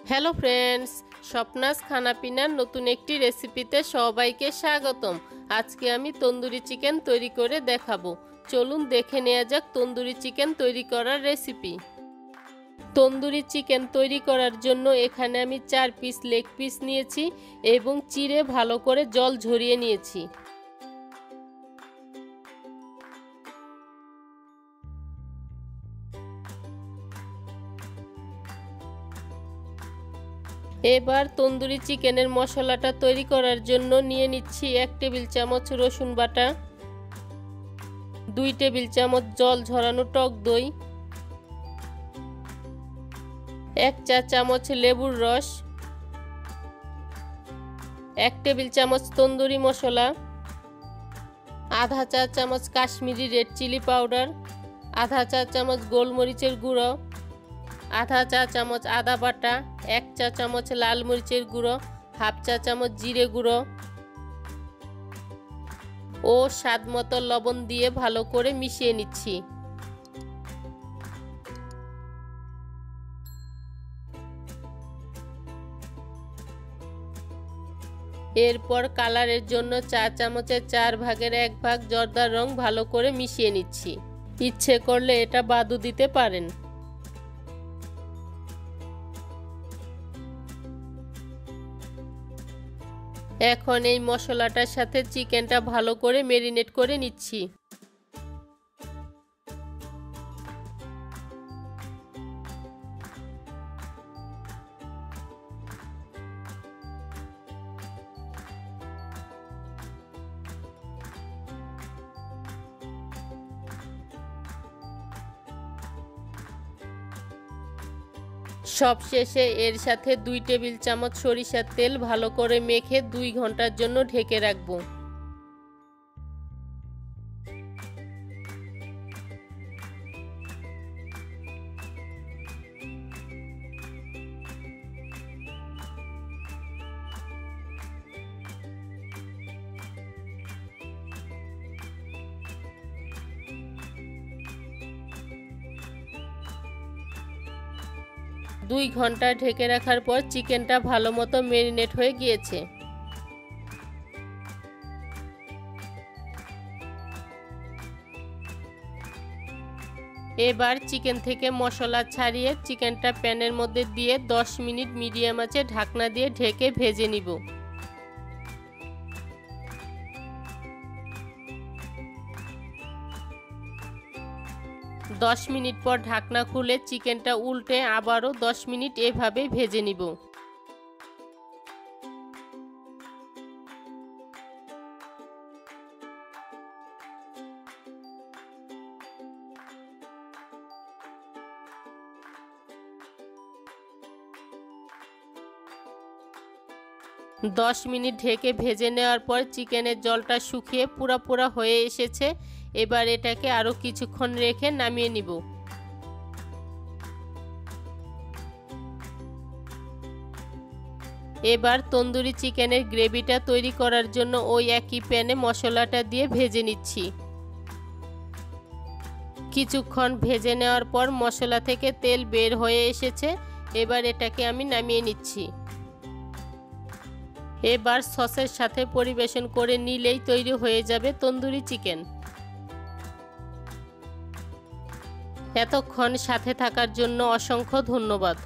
Hello friends, স্বপ্নাস খানাপিনার নতুন একটি রেসিপিতে সবাইকে স্বাগতম। আজকে আমি তন্দুরি চিকেন তৈরি করে দেখাবো। চলুন দেখে নেওয়া যাক তন্দুরি চিকেন তৈরি করার রেসিপি। তন্দুরি চিকেন তৈরি করার জন্য এখানে আমি 4 পিস লেগ পিস নিয়েছি এবং চিড়ে ভালো করে জল ঝরিয়ে নিয়েছি। এবার তন্দুরি চিকেনের মশলাটা তৈরি করার জন্য নিয়ে নিচ্ছি 1 টেবিল চামচ রসুন বাটা, 2 টেবিল চামচ জল ঝরানো টক দই, 1 চা চামচ লেবুর রস, 1 টেবিল চামচ তন্দুরি মশলা, আধা চা চামচ কাশ্মীরি রেড চিলি পাউডার, আধা চা চামচ গোলমরিচের গুঁড়ো, আধা চা চামচ আদা বাটা, 1 চা চামচ লাল মরিচের গুঁড়ো, হাফ চা চামচ জিরে গুঁড়ো ও স্বাদ মতো লবণ দিয়ে ভালো করে মিশিয়ে নিচ্ছি। এরপর কালারের জন্য চা চামচের 4 ভাগের 1 ভাগ জর্দা রং ভালো করে মিশিয়ে নিচ্ছি। ইচ্ছে করলে এটা বাদও দিতে পারেন। এখন এই মশলাটার সাথে চিকেনটা ভালো করে ম্যারিনেট করে নিচ্ছি। সবশেষে এর সাথে 2 টেবিল চামচ সরিষার তেল ভালো করে মেখে 2 ঘন্টার জন্য ঢেকে রাখব। দুই ঘন্টা ঢেকে রাখার পর চিকেনটা ভালো মতো ম্যারিনেট হয়ে গিয়েছে। এবার চিকেন থেকে মশলা ছাড়িয়ে চিকেনটা প্যানের মধ্যে দিয়ে 10 মিনিট মিডিয়াম আঁচে ঢাকনা দিয়ে ঢেকে ভেজে নিব। দশ মিনিট পর ঢাকনা খুলে চিকেনটা উল্টে আবারও 10 মিনিট এভাবে ভেজে নিব। দশ মিনিট ঢেকে ভেজে নেওয়ার পর চিকেনের জলটা শুকিয়ে পুরা হয়ে এসেছে। এবার এটাকে আরো কিছুক্ষণ রেখে নামিয়ে নিব। এবার তন্দুরি চিকেনের গ্রেভিটা তৈরি করার জন্য ওই একই প্যানে মশলাটা দিয়ে ভেজে নিচ্ছি। কিছুক্ষণ ভেজে নেওয়ার পর মশলা থেকে তেল বের হয়ে এসেছে। এবার এটাকে আমি নামিয়ে নিচ্ছি। এবার সসের সাথে পরিবেশন করে নিলেই তৈরি হয়ে যাবে তন্দুরি চিকেন। এতক্ষণ সাথে থাকার জন্য অসংখ্য ধন্যবাদ।